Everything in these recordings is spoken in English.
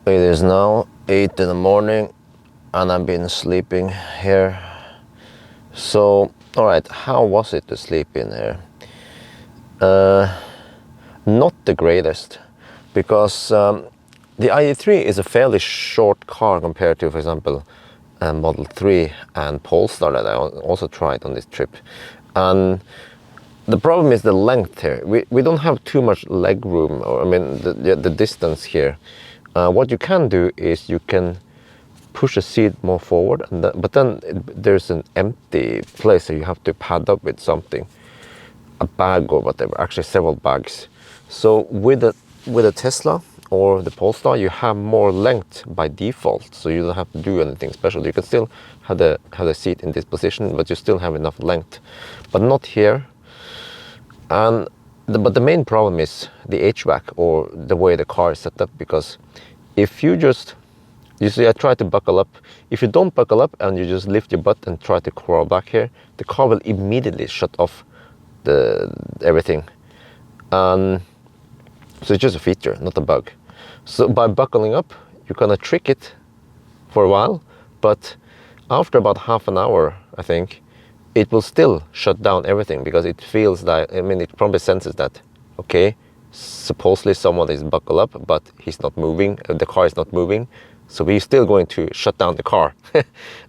It is now 8 in the morning and I've been sleeping here. So, alright, how was it to sleep in here? Not the greatest, because the ID3 is a fairly short car compared to, for example, Model 3 and Polestar that I also tried on this trip. And the problem is the length here. We don't have too much leg room, or I mean the distance here. What you can do is you can push the seat more forward, and but then there's an empty place, so you have to pad up with something, a bag or whatever, actually several bags. So with a Tesla or the Polestar, you have more length by default, so you don't have to do anything special. You can still have the seat in this position, but you still have enough length, but not here. And but the main problem is the HVAC, or the way the car is set up, because if you see, I try to buckle up. If you don't buckle up and you just lift your butt and try to crawl back here, the car will immediately shut off everything. So it's just a feature, not a bug. So by buckling up, you kind of trick it for a while, but after about half an hour, I think, it will still shut down everything, because it feels like, I mean, it probably senses that, okay, supposedly someone is buckled up, but he's not moving, the car is not moving, so we're still going to shut down the car.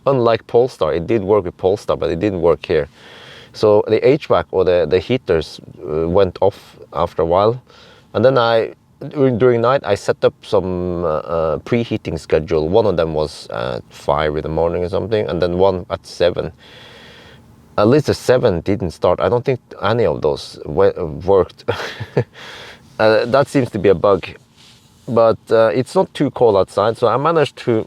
Unlike Polestar, it did work with Polestar, but it didn't work here. So the HVAC, or the heaters, went off after a while, and then during night I set up some preheating schedule. One of them was at 5 in the morning or something, and then one at 7. At least the 7 didn't start. I don't think any of those worked. That seems to be a bug. But it's not too cold outside, so I managed to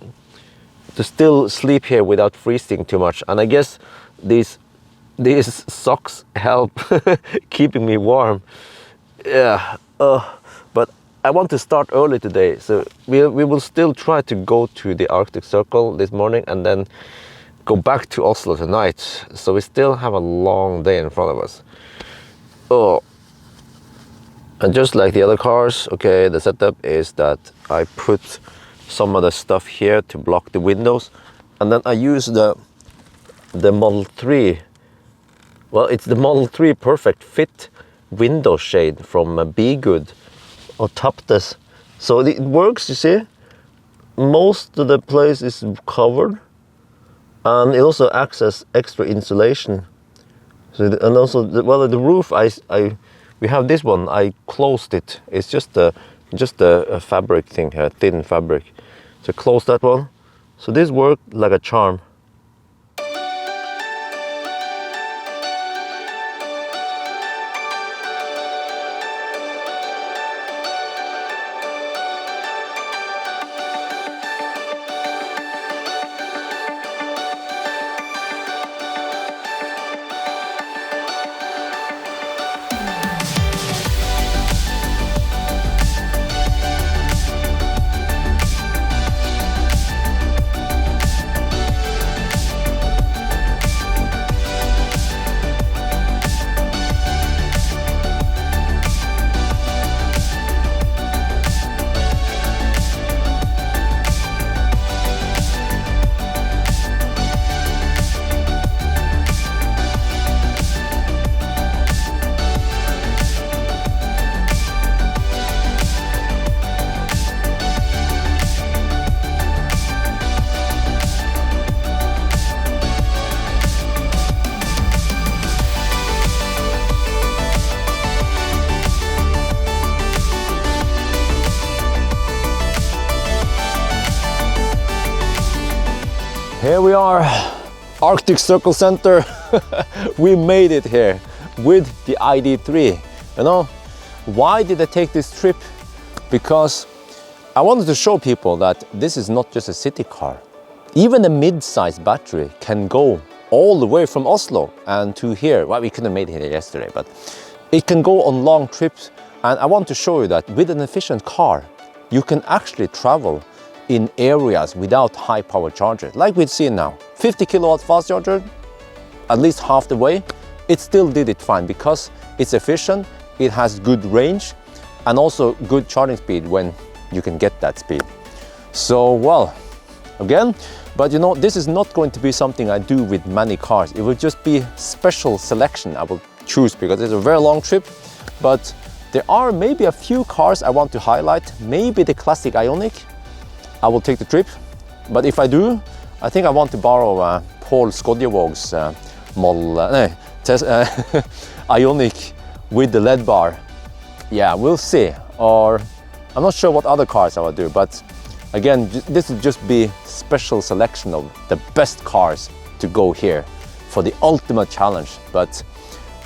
still sleep here without freezing too much. And I guess these socks help keeping me warm. Yeah. But I want to start early today, so we will still try to go to the Arctic Circle this morning and then go back to Oslo tonight. So we still have a long day in front of us. And just like the other cars, okay, the setup is that I put some of the stuff here to block the windows, and then I use the Model 3. Well, it's the Model 3 Perfect Fit window shade from Be Good on top this. So it works, you see. Most of the place is covered, and it also acts as extra insulation. So and also the roof, we have this one. I closed it. It's just a fabric thing here, thin fabric. So close that one. So this worked like a charm. Here we are, Arctic Circle Center. We made it here with the ID3. You know, why did I take this trip? Because I wanted to show people that this is not just a city car. Even a mid-sized battery can go all the way from Oslo and to here. Well, we couldn't have made it here yesterday, but it can go on long trips. And I want to show you that with an efficient car, you can actually travel in areas without high power chargers, like we've seen now. 50 kilowatt fast charger, at least half the way, it still did it fine because it's efficient, it has good range, and also good charging speed when you can get that speed. So, well, again, but you know, this is not going to be something I do with many cars. It will just be special selection I will choose because it's a very long trip. But there are maybe a few cars I want to highlight. Maybe the classic Ioniq. I will take the trip. But if I do, I think I want to borrow Paul Skodjevåg's model Ioniq with the LED bar. Yeah, we'll see. Or I'm not sure what other cars I will do, but again, this will just be special selection of the best cars to go here for the ultimate challenge. But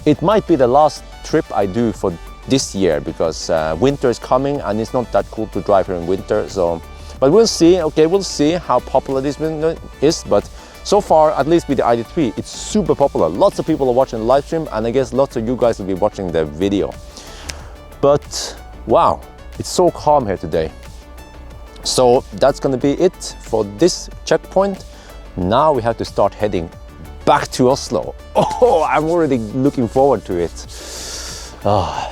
it might be the last trip I do for this year because winter is coming and it's not that cool to drive here in winter. So, but we'll see. Okay, we'll see how popular this is. But so far, at least with the ID3, it's super popular. Lots of people are watching the live stream, and I guess lots of you guys will be watching the video. But wow, it's so calm here today. So that's gonna be it for this checkpoint. Now we have to start heading back to Oslo. Oh, I'm already looking forward to it. Oh.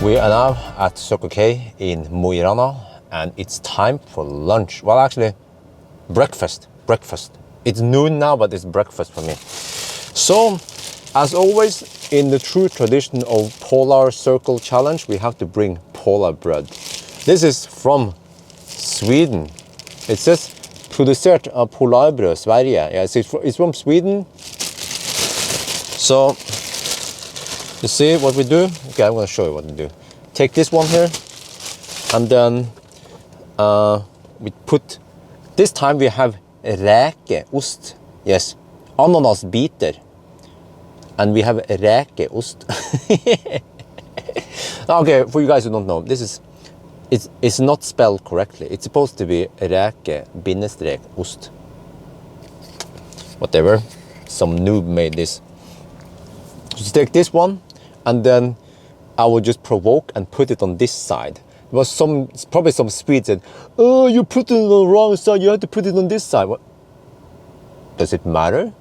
We are now at Circle K in Mo I Rana, and it's time for lunch. Well, actually, breakfast. It's noon now, but it's breakfast for me. So, as always, in the true tradition of Polar Circle Challenge, we have to bring polar bread. This is from Sweden. It says producerat av Polarbröd, Sverige. Yeah, it's from Sweden. So, you see what we do? Okay, I'm going to show you what we do. Take this one here, and then we put, this time we have räkeost. Yes, ananasbiter. And we have räkeost. Okay, for you guys who don't know, this is, it's not spelled correctly. It's supposed to be räke-ost. Whatever, some noob made this. Just take this one, and then I will just provoke and put it on this side. There was probably some Swedes said, "Oh, you put it on the wrong side, you have to put it on this side." What? Does it matter?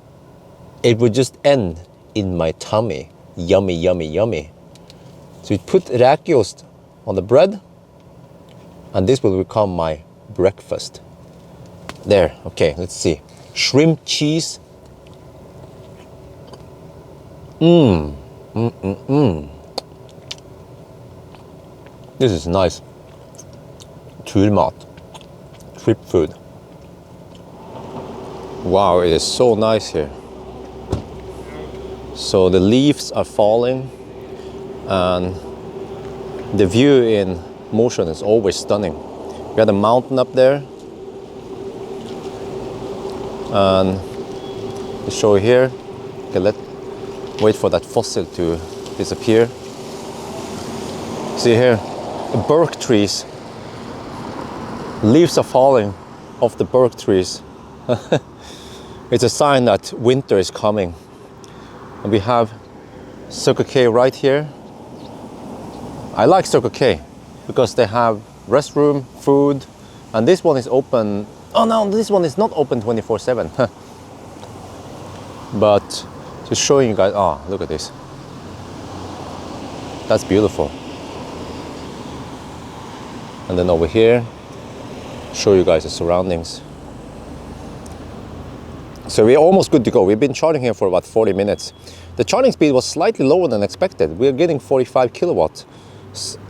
It would just end in my tummy. Yummy, yummy, yummy. So you put räkeost on the bread, and this will become my breakfast. There, okay, let's see. Shrimp cheese. This is nice. Turmat. Trip food. Wow, it is so nice here. So the leaves are falling, and the view in motion is always stunning. We got a mountain up there, and to show here, okay, let's wait for that fossil to disappear. See here, the birch trees. Leaves are falling off the birch trees. It's a sign that winter is coming. And we have Circle K right here. I like Circle K because they have restroom, food, and this one is open. Oh no, this one is not open 24/7. But just showing you guys, oh, look at this. That's beautiful. And then over here, show you guys the surroundings. So we're almost good to go. We've been charging here for about 40 minutes. The charging speed was slightly lower than expected. We're getting 45 kilowatts.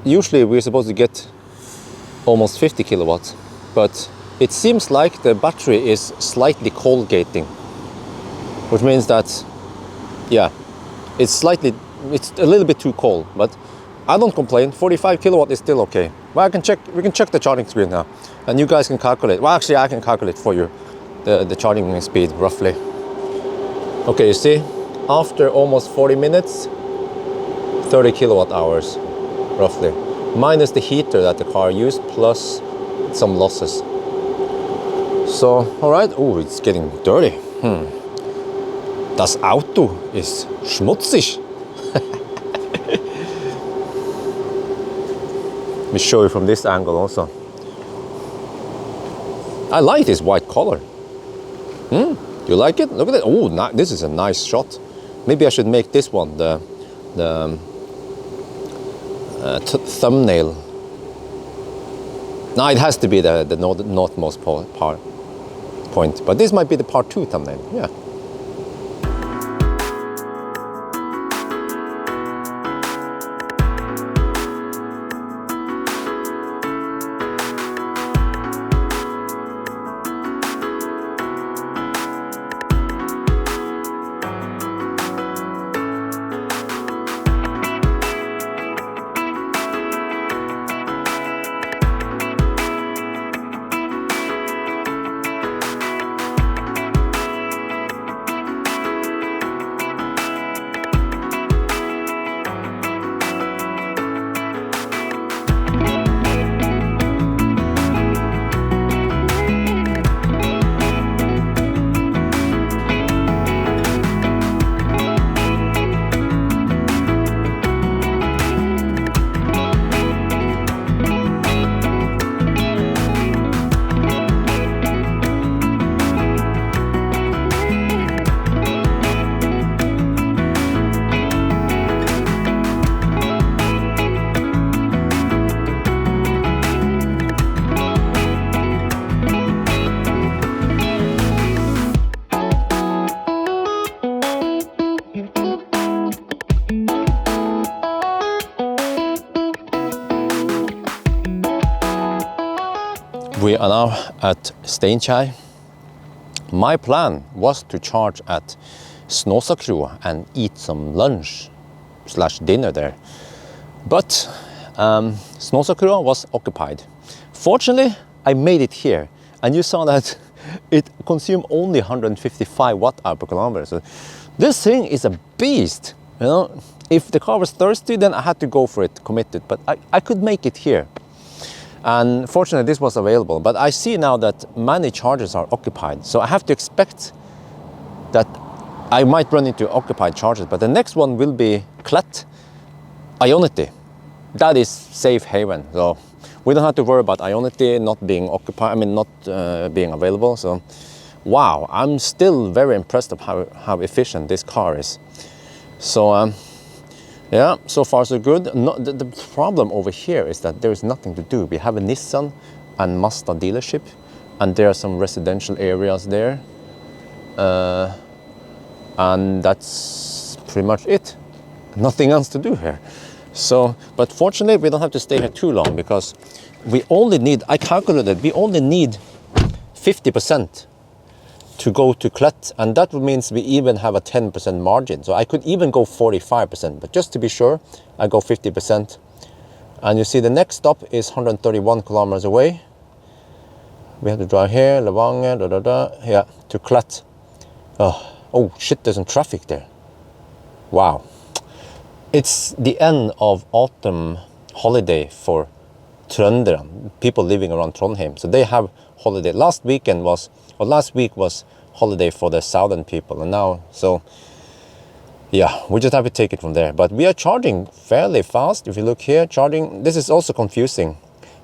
Usually we're supposed to get almost 50 kilowatts, but it seems like the battery is slightly cold gating, which means that, yeah, it's a little bit too cold, but I don't complain. 45 kilowatt is still okay. Well, we can check the charging screen now, and you guys can calculate. Well, actually, I can calculate for you the charging speed roughly. Okay, you see, after almost 40 minutes, 30 kilowatt hours, roughly, minus the heater that the car used, plus some losses. So, all right. Oh, it's getting dirty. Das Auto ist schmutzig. Let me show you from this angle also. I like this white color. Do you like it? Look at it. Oh, this is a nice shot. Maybe I should make this one the thumbnail. No, it has to be the northmost point. But this might be the part 2 thumbnail. Yeah. We are now at Steinkjer. My plan was to charge at Snåsakroa and eat some lunch / dinner there. But Snåsakroa was occupied. Fortunately, I made it here, and you saw that it consumed only 155 watt-hour per kilometer. So this thing is a beast. You know, if the car was thirsty, then I had to go for it, committed. But I could make it here. And fortunately, this was available. But I see now that many chargers are occupied. So I have to expect that I might run into occupied chargers. But the next one will be Klett Ionity. That is safe haven. So we don't have to worry about Ionity not being occupied, not being available. So wow, I'm still very impressed of how efficient this car is. So yeah, so far so good. The problem over here is that there is nothing to do. We have a Nissan and Mazda dealership, and there are some residential areas there. And that's pretty much it. Nothing else to do here. So, but fortunately, we don't have to stay here too long, because we only need, I calculated, we only need 50% to go to Klett, and that means we even have a 10% margin. So I could even go 45%, but just to be sure, I go 50%. And you see the next stop is 131 kilometers away. We have to drive here, Levanger, yeah, to Klett. Oh shit, there's some traffic there. Wow. It's the end of autumn holiday for Trøndere, people living around Trondheim. So they have holiday. Last week was holiday for the southern people, and now, so yeah, we just have to take it from there. But we are charging fairly fast. If you look here, charging, this is also confusing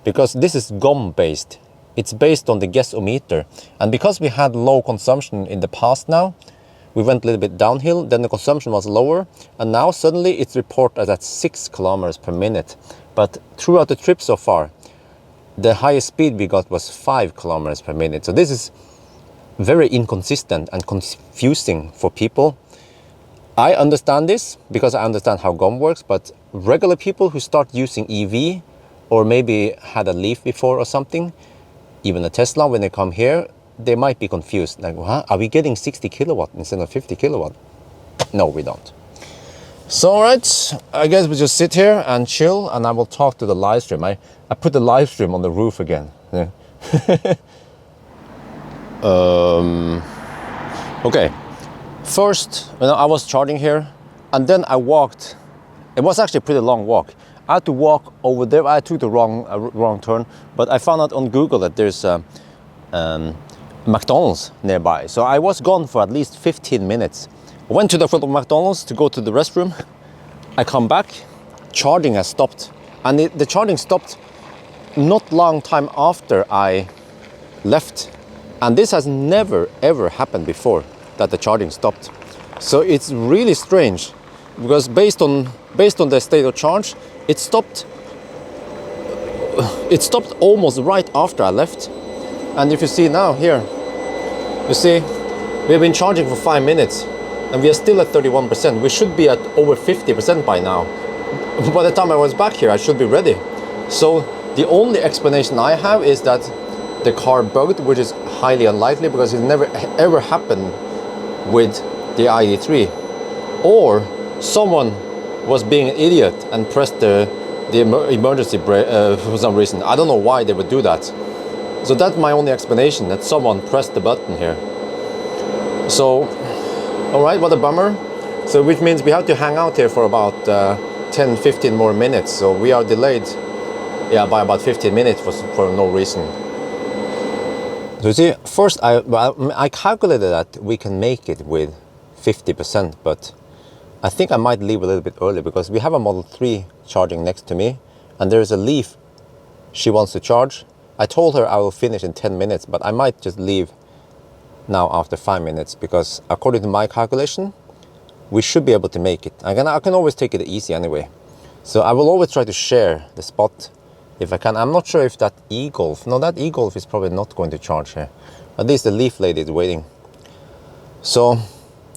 because this is GOM based. It's based on the guessometer, and because we had low consumption in the past now, we went a little bit downhill, then the consumption was lower, and now suddenly it's reported at 6 kilometers per minute. But throughout the trip so far, the highest speed we got was 5 kilometers per minute. So this is very inconsistent and confusing for people. I understand this because I understand how GOM works, but regular people who start using EV or maybe had a Leaf before or something, even a Tesla, when they come here, they might be confused. Like, huh? Are we getting 60 kilowatt instead of 50 kilowatt? No, we don't. So, all right, I guess we just sit here and chill, and I will talk to the live stream. I put the live stream on the roof again. Yeah. Okay. First, I was charging here, and then I walked. It was actually a pretty long walk. I had to walk over there. I took the wrong turn, but I found out on Google that there's a McDonald's nearby. So I was gone for at least 15 minutes. I went to the front of McDonald's to go to the restroom. I come back, charging has stopped. And the charging stopped not long time after I left. And this has never ever happened before, that the charging stopped. So it's really strange, because based on the state of charge, it stopped almost right after I left. And if you see now here, you see we've been charging for 5 minutes and we are still at 31%. We should be at over 50% by now. By the time I was back here, I should be ready. So the only explanation I have is that the car bugged, which is highly unlikely because it never ever happened with the ID3. Or someone was being an idiot and pressed the emergency brake for some reason. I don't know why they would do that. So that's my only explanation, that someone pressed the button here. So, all right, what a bummer. So which means we have to hang out here for about 10-15 more minutes. So we are delayed, yeah, by about 15 minutes for no reason. So you see, first I calculated that we can make it with 50%, but I think I might leave a little bit early because we have a Model 3 charging next to me, and there's a Leaf she wants to charge. I told her I will finish in 10 minutes, but I might just leave now after 5 minutes because according to my calculation, we should be able to make it. I can always take it easy anyway. So I will always try to share the spot if I can. I'm not sure if that e-Golf, no, that e-Golf is probably not going to charge here. At least the Leaf lady is waiting. So,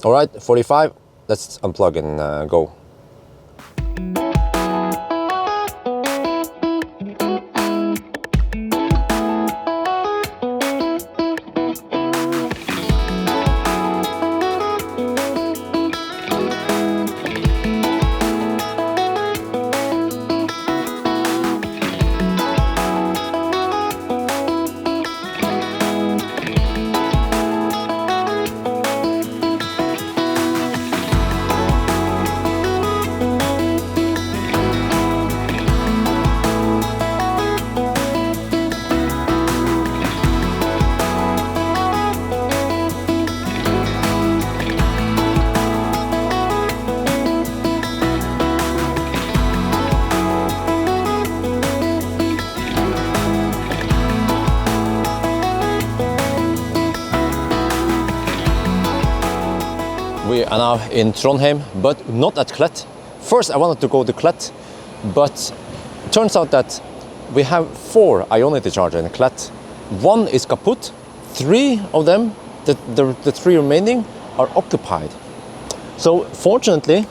all right, 45, let's unplug and go. We are now in Trondheim, but not at Klett. First I wanted to go to Klett, but it turns out that we have 4 Ionity chargers in Klett. 1 is kaput, 3 of them, the 3 remaining, are occupied. So fortunately,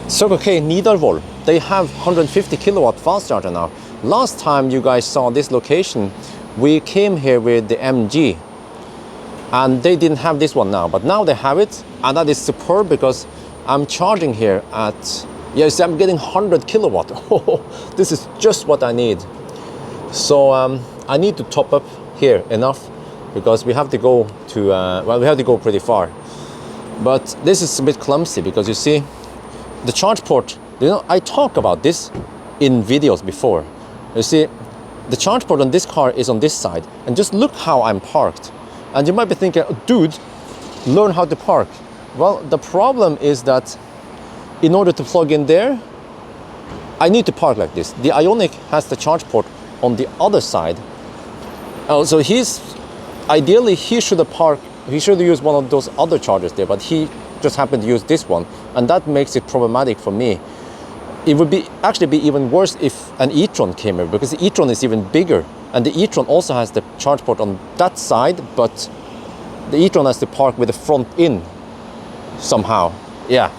Circle K Nidarvoll, they have 150 kilowatt fast charger now. Last time you guys saw this location, we came here with the MG, and they didn't have this one now, but now they have it, and that is superb because I'm charging here at, yes, I'm getting 100 kilowatt. This is just what I need. So I need to top up here enough because we have to go to, well, we have to go pretty far. But this is a bit clumsy because you see, the charge port, you know, I talk about this in videos before. You see, the charge port on this car is on this side, and just look how I'm parked. And you might be thinking, dude, learn how to park. Well, the problem is that in order to plug in there, I need to park like this. The Ioniq has the charge port on the other side. So ideally he should have parked he should use one of those other chargers there, but he just happened to use this one, and that makes it problematic for me. It would actually be even worse if an e-tron came here, because the e-tron is even bigger, and the e-tron also has the charge port on that side, but the e-tron has to park with the front in somehow. Yeah,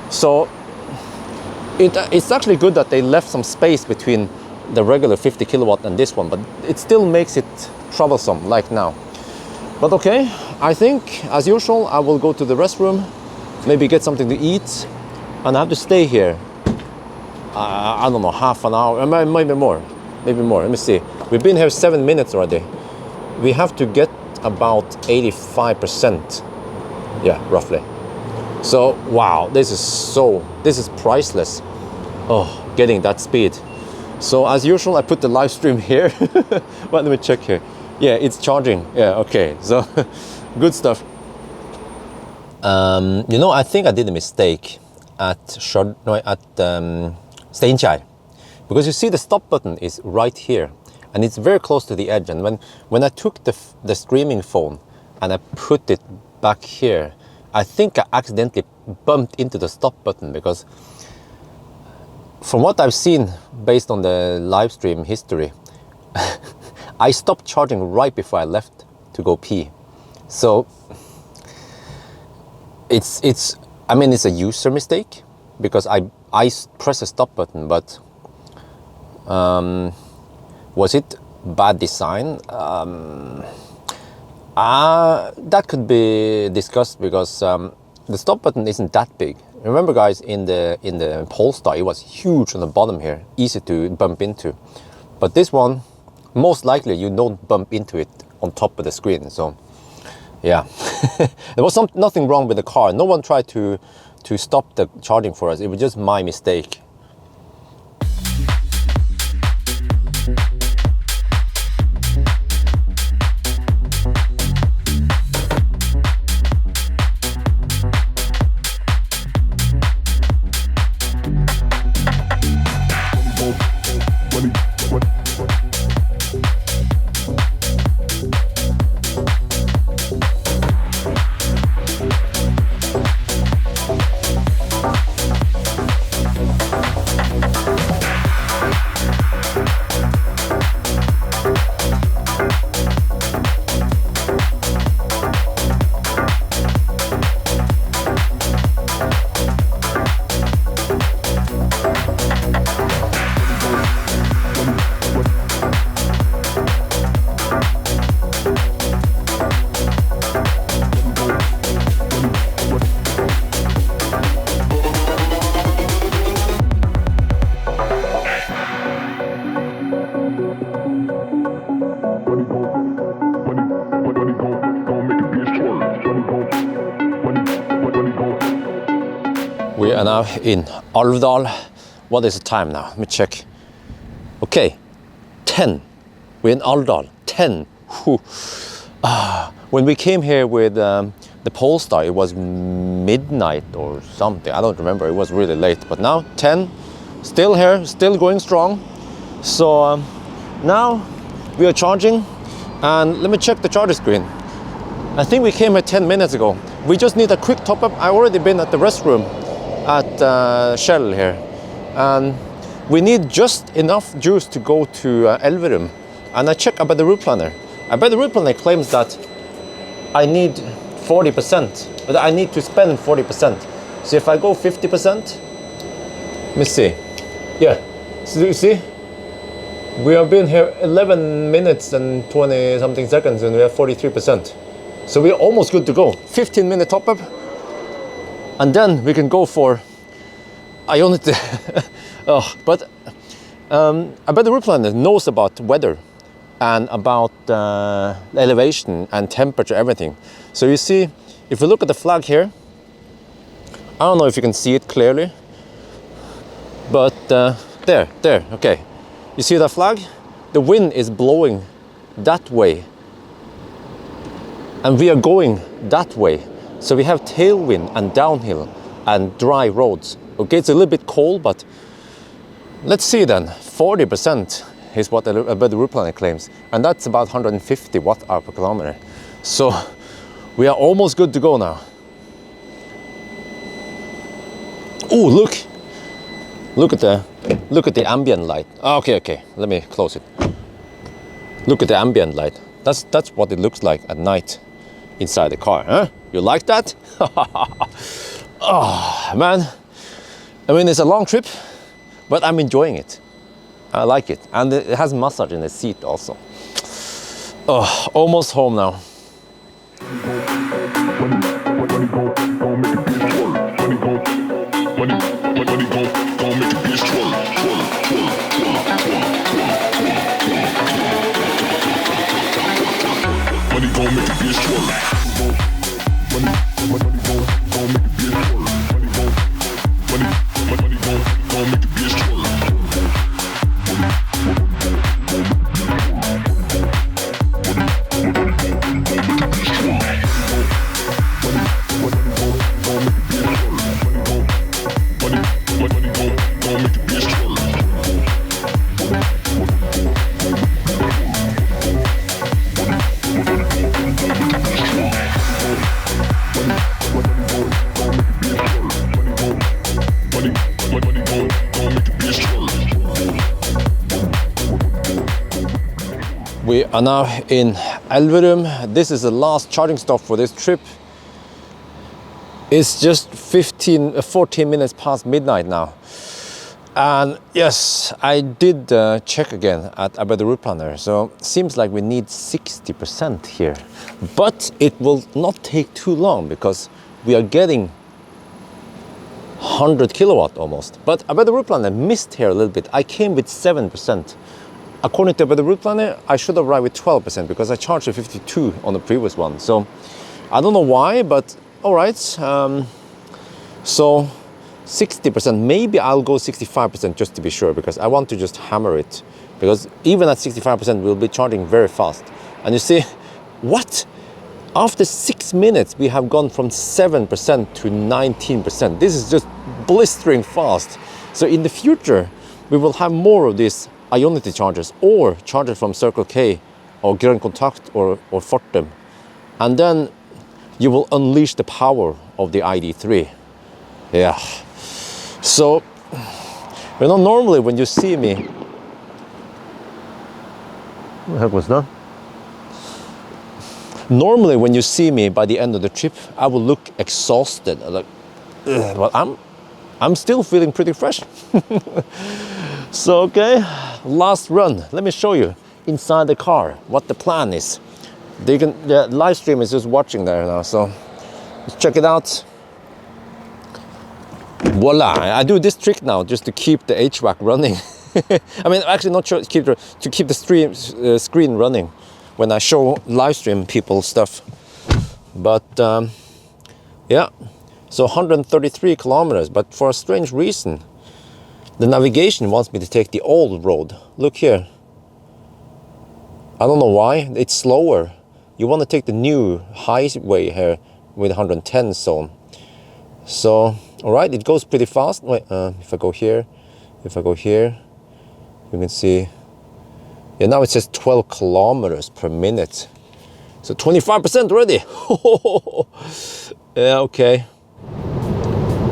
so it's actually good that they left some space between the regular 50 kilowatt and this one, but it still makes it troublesome like now. But okay, I think as usual I will go to the restroom, maybe get something to eat, and I have to stay here I don't know, half an hour, maybe more. Let me see, we've been here 7 minutes already. We have to get about 85%, yeah, roughly. So wow, this is priceless. Oh, getting that speed. So as usual, I put the live stream here. Well, let me check here. Yeah, it's charging. Yeah, okay. So good stuff. You know, I think I did a mistake at Steinkjer, because you see the stop button is right here, and it's very close to the edge. And when I took the streaming phone and I put it back here, I think I accidentally bumped into the stop button, because from what I've seen based on the live stream history, I stopped charging right before I left to go pee. So it's I mean, it's a user mistake, because I pressed the stop button, but was it bad design? That could be discussed, because the stop button isn't that big. Remember, guys, in the Polestar, it was huge on the bottom here, easy to bump into. But this one, most likely you don't bump into it on top of the screen. So yeah, there was nothing wrong with the car. No one tried to stop the charging for us. It was just my mistake. We are now in Alvdal. What is the time now? Let me check. Okay, 10. We're in Alvdal, 10. When we came here with the Polestar, it was midnight or something. I don't remember, it was really late. But now 10, still here, still going strong. So now we are charging, and let me check the charger screen. I think we came here 10 minutes ago. We just need a quick top up. I've already been at the restroom at Shell here, and we need just enough juice to go to Elverum. And I checked about the route planner. About the route planner claims that I need 40%, but I need to spend 40%. So if I go 50%, let me see. Yeah, so you see, we have been here 11 minutes and 20 something seconds, and we have 43%. So we're almost good to go. 15-minute top up, and then we can go for Ionity. But I bet the route planner knows about weather and about elevation and temperature, everything. So you see, if we look at the flag here, I don't know if you can see it clearly, but there, okay. You see that flag? The wind is blowing that way, and we are going that way. So we have tailwind and downhill and dry roads. Okay, it's a little bit cold, but let's see then. 40% is what the route planner claims, and that's about 150 watt-hour per kilometer. So We are almost good to go now. Oh, look at the ambient light. Okay, let me close it. Look at the ambient light. That's what it looks like at night inside the car, huh? You like that? Oh, man. I mean, it's a long trip, but I'm enjoying it. I like it. And it has massage in the seat also. Oh, almost home now. We are now in Elverum. This is the last charging stop for this trip. It's just 14 minutes past midnight now. And yes, I did check again at about the route planner. So seems like we need 60% here. But it will not take too long because we are getting 100 kilowatt almost. But about the route planner missed here a little bit. I came with 7%. According to the route planner, I should have arrived with 12% because I charged a 52 on the previous one. So I don't know why, but all right. So 60%, maybe I'll go 65% just to be sure because I want to just hammer it. Because even at 65%, we'll be charging very fast. And you see, what? After 6 minutes, we have gone from 7% to 19%. This is just blistering fast. So in the future, we will have more of these Ionity chargers or chargers from Circle K or Grønn Kontakt or Fortum. And then you will unleash the power of the ID3. Yeah. So, you know, normally when you see me, what the heck was that? Normally when you see me by the end of the trip, I will look exhausted. Like, well, I'm still feeling pretty fresh. So, okay, last run. Let me show you inside the car what the plan is. The live stream is just watching there now, so let's check it out. Voila! I do this trick now just to keep the HVAC running. I mean, actually not sure, to keep the screen running when I show live stream people stuff. But yeah, so 133 kilometers, but for a strange reason, the navigation wants me to take the old road. Look here. I don't know why, it's slower. You want to take the new highway here with 110 zone. So, all right, it goes pretty fast. Wait, if I go here, you can see, yeah, now it says 12 kilometers per minute. So 25% already. Yeah, okay.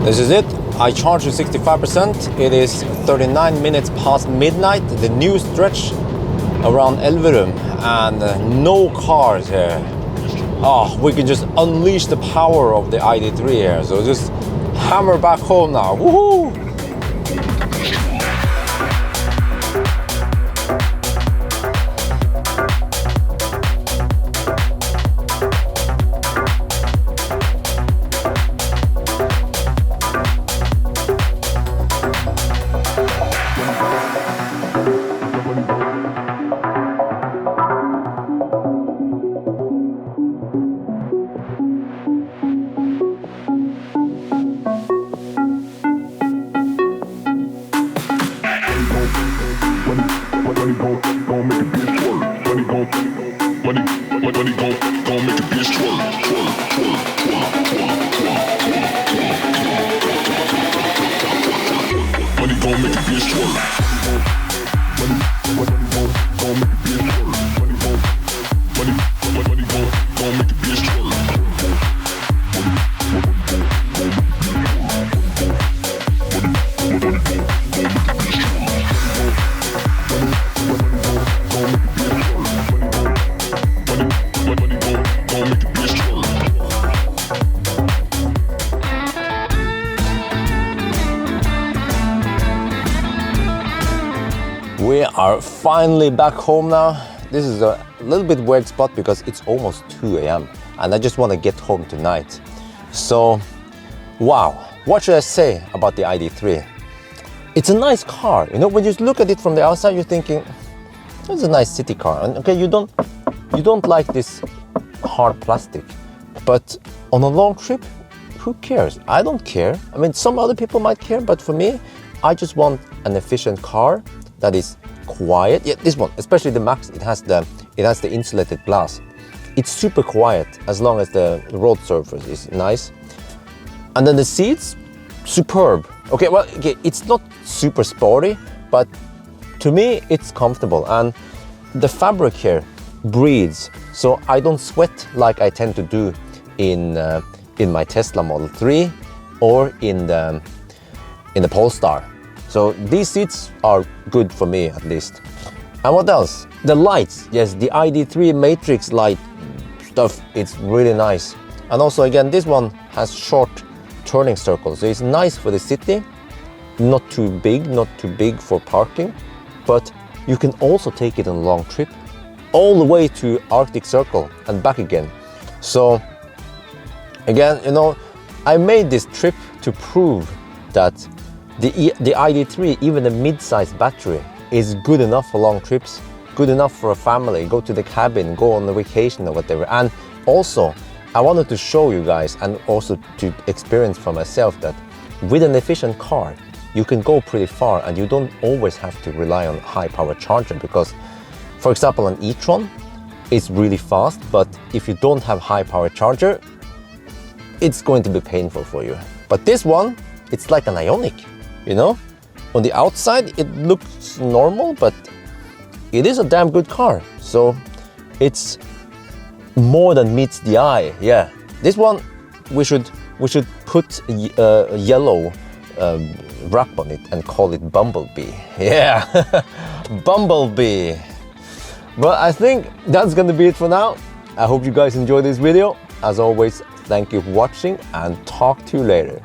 This is it. I charged to 65%. It is 39 minutes past midnight. The new stretch around Elverum and no cars here. Oh, we can just unleash the power of the ID3 here. So just hammer back home now. Woohoo! We are finally back home now. This is a little bit weird spot because it's almost 2 a.m. and I just want to get home tonight. So, wow, what should I say about the ID3? It's a nice car. You know, when you look at it from the outside, you're thinking, it's a nice city car. And okay, you don't like this hard plastic, but on a long trip, who cares? I don't care. I mean, some other people might care, but for me, I just want an efficient car that is quiet. Yeah, this one, especially the Max, it has the insulated glass. It's super quiet as long as the road surface is nice. And then the seats, superb. Okay, well, okay, it's not super sporty, but to me, it's comfortable. And the fabric here breathes, so I don't sweat like I tend to do in my Tesla Model 3 or in the Polestar. So these seats are good for me, at least. And what else? The lights. Yes, the ID3 matrix light stuff, it's really nice. And also, again, this one has short turning circles, so it's nice for the city. Not too big for parking, but you can also take it on a long trip all the way to Arctic Circle and back again. So again, you know, I made this trip to prove that the ID3, even the mid-sized battery, is good enough for long trips, good enough for a family, go to the cabin, go on a vacation or whatever. And also, I wanted to show you guys and also to experience for myself that with an efficient car, you can go pretty far and you don't always have to rely on high power charger because, for example, an e-tron is really fast, but if you don't have high power charger, it's going to be painful for you. But this one, it's like an Ioniq, you know? On the outside, it looks normal, but it is a damn good car. So it's more than meets the eye. Yeah, this one we should put a yellow wrap on it and call it Bumblebee. Yeah, Bumblebee. But I think that's gonna be it for now. I hope you guys enjoyed this video. As always, thank you for watching and talk to you later.